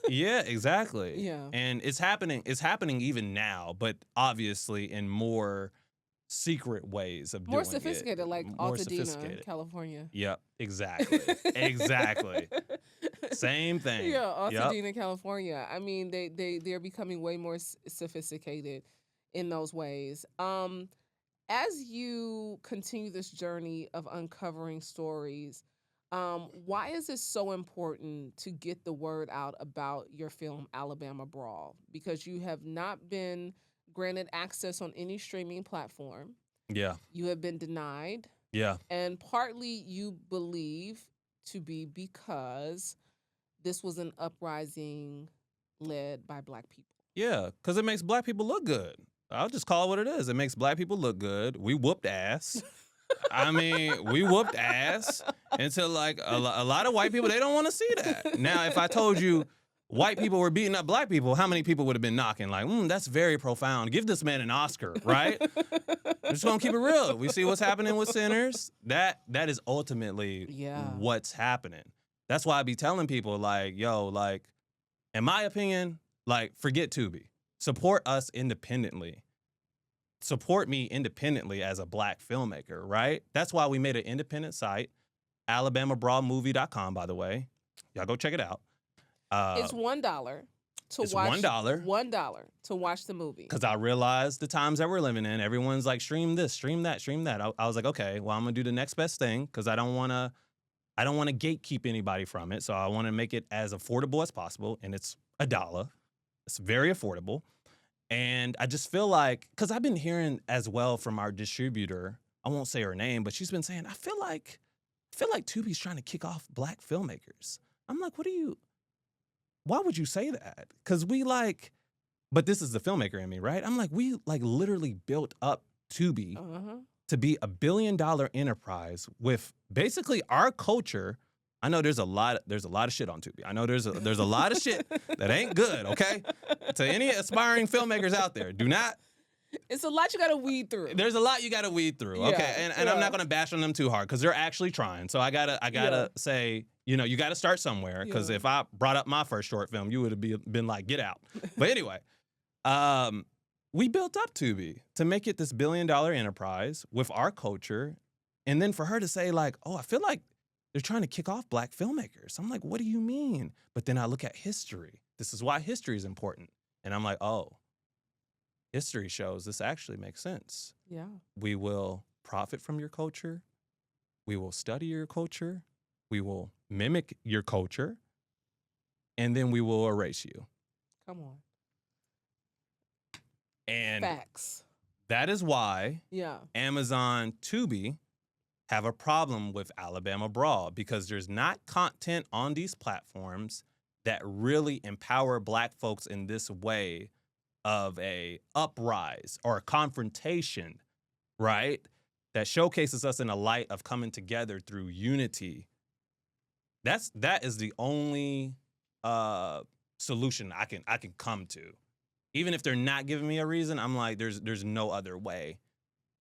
yeah, exactly. Yeah. And it's happening even now, but obviously in more secret ways of more doing sophisticated, it. like More Altadena, sophisticated. California. Yep, exactly, exactly. Same thing. Yeah, Yep. Altadena, California. I mean, they're becoming way more sophisticated in those ways. As you continue this journey of uncovering stories, why is it so important to get the word out about your film Alabama Brawl? Because you have not been granted access on any streaming platform. Yeah. You have been denied. Yeah. And partly you believe to be because this was an uprising led by Black people. Yeah, because it makes Black people look good. I'll just call it what it is. It makes Black people look good. We whooped ass. I mean, we whooped ass until like a lot of white people, they don't want to see that. Now, if I told you white people were beating up Black people, how many people would have been knocking? Like, that's very profound. Give this man an Oscar, right? I'm just gonna keep it real. We see what's happening with Sinners. That is ultimately what's happening. That's why I be telling people, like, yo, like, in my opinion, like, forget Tubi. Support us independently. Support me independently as a Black filmmaker, right? That's why we made an independent site, AlabamaBrawlMovie.com, by the way. Y'all go check it out. It's $1 to it's watch. $1. $1 to watch the movie. Because I realized the times that we're living in, everyone's like, stream this, stream that, stream that. I was like, okay, well, I'm gonna do the next best thing because I don't wanna gatekeep anybody from it. So I want to make it as affordable as possible, and it's $1. It's very affordable. And I just feel like, because I've been hearing as well from our distributor, I won't say her name, but she's been saying, I feel like Tubi's trying to kick off Black filmmakers. I'm like, why would you say that? Because but this is the filmmaker in me, right? I'm like, we like literally built up Tubi to be $1 billion enterprise with basically our culture. I know there's a lot of shit on Tubi. I know there's a lot of shit that ain't good, okay? To any aspiring filmmakers out there, do not. It's a lot you got to weed through. There's a lot you got to weed through, okay? And I'm not going to bash on them too hard because they're actually trying. So I gotta say, you got to start somewhere because if I brought up my first short film, you would have been like, get out. But anyway, we built up Tubi to make it this $1 billion enterprise with our culture. And then for her to say like, oh, I feel like they're trying to kick off Black filmmakers. I'm like, what do you mean? But then I look at history. This is why history is important. And I'm like, oh, history shows this actually makes sense. Yeah. We will profit from your culture. We will study your culture. We will mimic your culture. And then we will erase you. Come on. And facts. That is why Amazon Tubi have a problem with Alabama Brawl, because there's not content on these platforms that really empower Black folks in this way of a uprise or a confrontation, right? That showcases us in a light of coming together through unity. That is the only solution I can come to. Even if they're not giving me a reason, I'm like, there's no other way.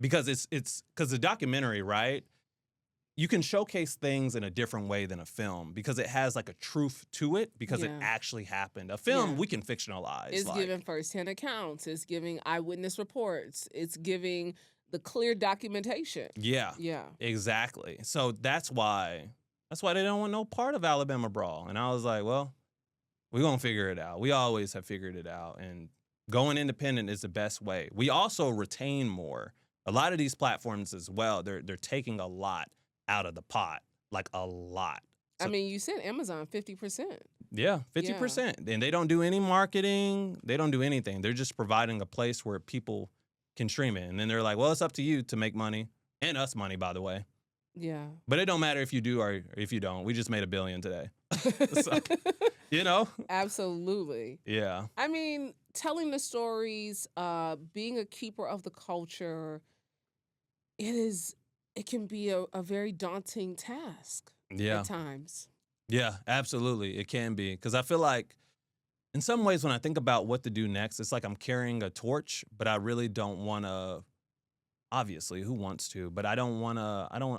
Because it's because the documentary, right? You can showcase things in a different way than a film because it has like a truth to it because it actually happened. A film, we can fictionalize. It's giving firsthand accounts. It's giving eyewitness reports. It's giving the clear documentation. Yeah. Yeah. Exactly. So that's why they don't want no part of Alabama Brawl. And I was like, well, we're going to figure it out. We always have figured it out. And going independent is the best way. We also retain more. A lot of these platforms as well, they're taking a lot out of the pot, like a lot. So, I mean, you said Amazon 50%. Yeah, 50%. And they don't do any marketing. They don't do anything. They're just providing a place where people can stream it. And then they're like, well, it's up to you to make money, and us money, by the way. Yeah. But it don't matter if you do or if you don't. We just made $1 billion today. So, Absolutely. Yeah. I mean, telling the stories, being a keeper of the culture, it can be a very daunting task at times. Yeah, absolutely. It can be. Because I feel like in some ways when I think about what to do next, it's like I'm carrying a torch, but I really don't want to. Obviously, who wants to? But I don't want to. I don't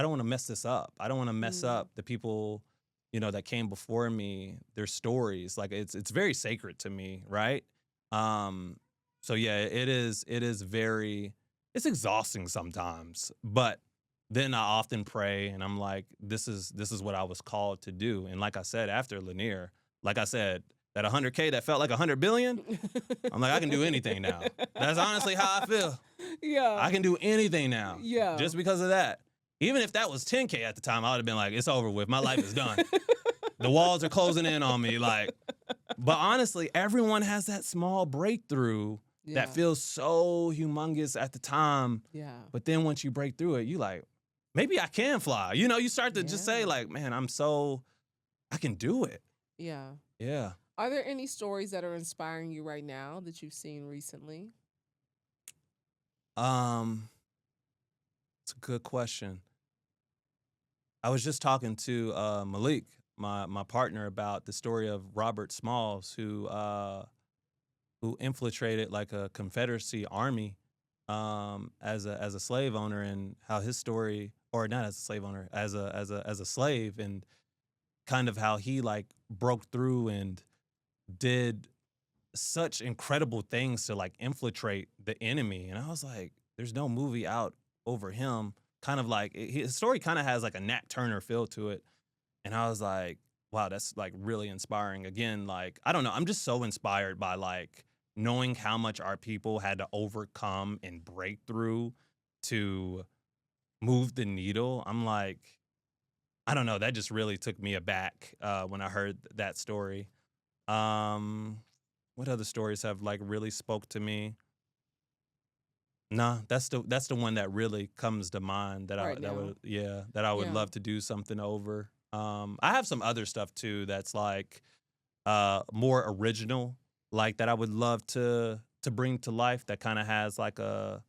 want to mess this up. I don't want to mess Mm. up the people, that came before me. Their stories, like it's very sacred to me, right? Um. So yeah, it is. It is very. It's exhausting sometimes, but then I often pray, and I'm like, this is what I was called to do. And like I said, after Lanier, like I said, that 100K that felt like 100 billion. I'm like, I can do anything now. That's honestly how I feel. Yeah. I can do anything now Yeah. just because of that. Even if that was 10K at the time, I would have been like, it's over with. My life is done. The walls are closing in on me. Like, but honestly, everyone has that small breakthrough Yeah. that feels so humongous at the time. Yeah. But then once you break through it, you like, maybe I can fly. You start to just say Yeah. like, man, I can do it. Yeah. Yeah. Are there any stories that are inspiring you right now that you've seen recently? It's a good question. I was just talking to Malik, my partner, about the story of Robert Smalls, who infiltrated like a Confederacy army as a slave owner, and how his story, or not as a slave owner, as a slave, and kind of how he like broke through and did such incredible things to like infiltrate the enemy. And I was like, there's no movie out over him. Kind of like his story kind of has like a Nat Turner feel to it. And I was like, wow, that's like really inspiring. Again, like, I don't know. I'm just so inspired by like knowing how much our people had to overcome and break through to move the needle. I'm like, I don't know. That just really took me aback when I heard that story. Um, what other stories have like really spoke to me? Nah, that's the one that really comes to mind that Right now. I would Yeah. love to do something over. I have some other stuff too that's like more original, like that I would love to bring to life, that kind of has like I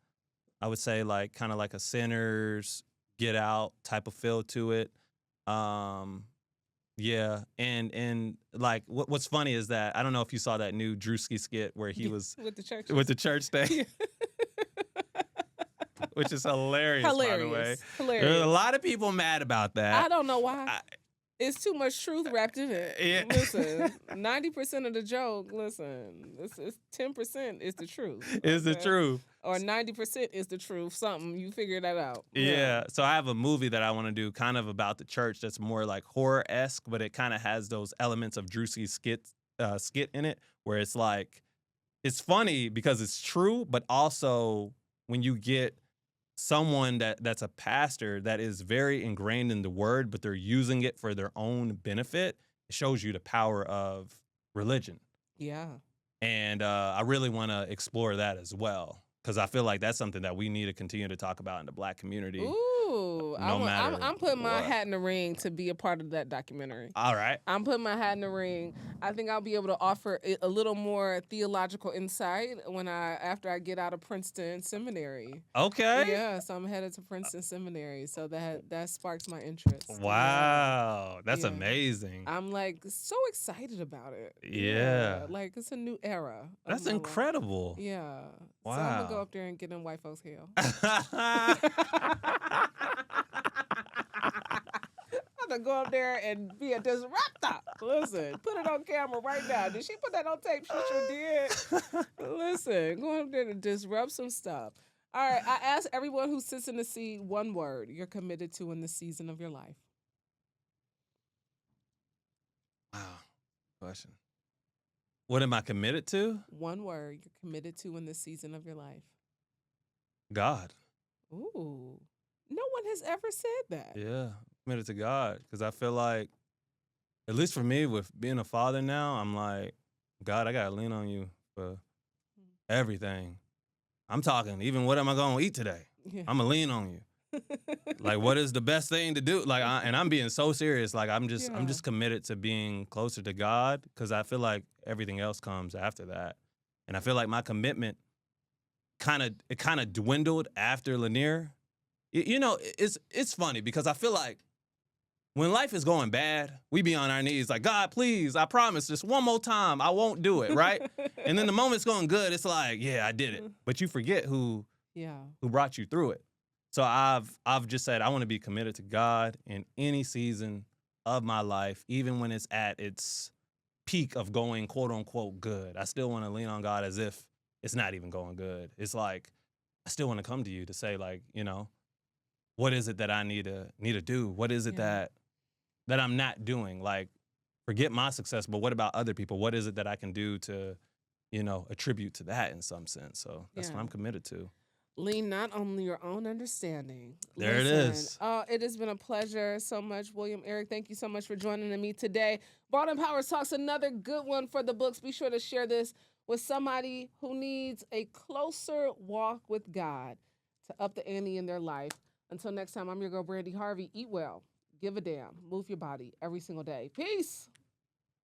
would say like kind of like a Sinners, Get Out type of feel to it. Um yeah, and like what's funny is that I don't know if you saw that new Drewski skit where he Yeah, was with the church. with the church thing, Yeah. which is hilarious, by the way. Hilarious. There's a Hilarious. lot of people mad about that. I don't know why. I, It's too much truth wrapped in it. yeah. Listen, 90% of the joke, listen, it's 10% is the truth. Is the Okay? truth. Or 90% is the truth. Something, you figure that out. Yeah. So I have a movie that I want to do kind of about the church that's more like horror-esque, but it kind of has those elements of Drewski's skit in it, where it's like, it's funny because it's true, but also when you get someone that's a pastor that is very ingrained in the word, but they're using it for their own benefit, it shows you the power of religion. Yeah. And I really want to explore that as well, because I feel like that's something that we need to continue to talk about in the Black community. Ooh, No matter I'm putting my what. hat in the ring to be a part of that documentary. All right. I'm putting my hat in the ring. I think I'll be able to offer a little more theological insight after I get out of Princeton Seminary. Okay. Yeah, so I'm headed to Princeton Seminary, so that sparks my interest. Wow. That's Yeah. amazing. I'm like so excited about it. Yeah. Like it's a new era. of That's my life. incredible. Yeah. So I'm gonna go Wow. up there and get in white folks' hell. I'm gonna go up there and be a disruptor. Listen, put it on camera right now. Did she put that on tape? She sure did. Listen, go up there to disrupt some stuff. All right, I ask everyone who sits in the seat one word you're committed to in the season of your life. Wow. Question. What am I committed to? One word you're committed to in the season of your life. God. Ooh, no one has ever said that. Yeah. Committed to God. Because I feel like, at least for me, with being a father now, I'm like, God, I got to lean on you for everything. I'm talking, even what am I going to eat today? Yeah. I'm going to lean on you. Like, what is the best thing to do? Like, and I'm being so serious. Like, I'm just committed to being closer to God, because I feel like everything else comes after that. And I feel like my commitment kind of dwindled after Lanier. It's funny because I feel like when life is going bad, we be on our knees like, God, please, I promise, just one more time, I won't do it, right? And then the moment's going good, it's like, yeah, I did it. But you forget who brought you through it. So I've just said I want to be committed to God in any season of my life, even when it's at its peak of going quote unquote good. I still want to lean on God as if it's not even going good. It's like I still want to come to you to say, like, you know, what is it that I need to do? What is it that I'm not doing? Like, forget my success, but what about other people? What is it that I can do to, you know, attribute to that in some sense? So that's what I'm committed to. Lean not on your own understanding. There it is. It has been a pleasure so much, William Eric. Thank you so much for joining me today. Vaultempowers Talks, another good one for the books. Be sure to share this with somebody who needs a closer walk with God to up the ante in their life. Until next time, I'm your girl, Brandi Harvey. Eat well, give a damn, move your body every single day. Peace.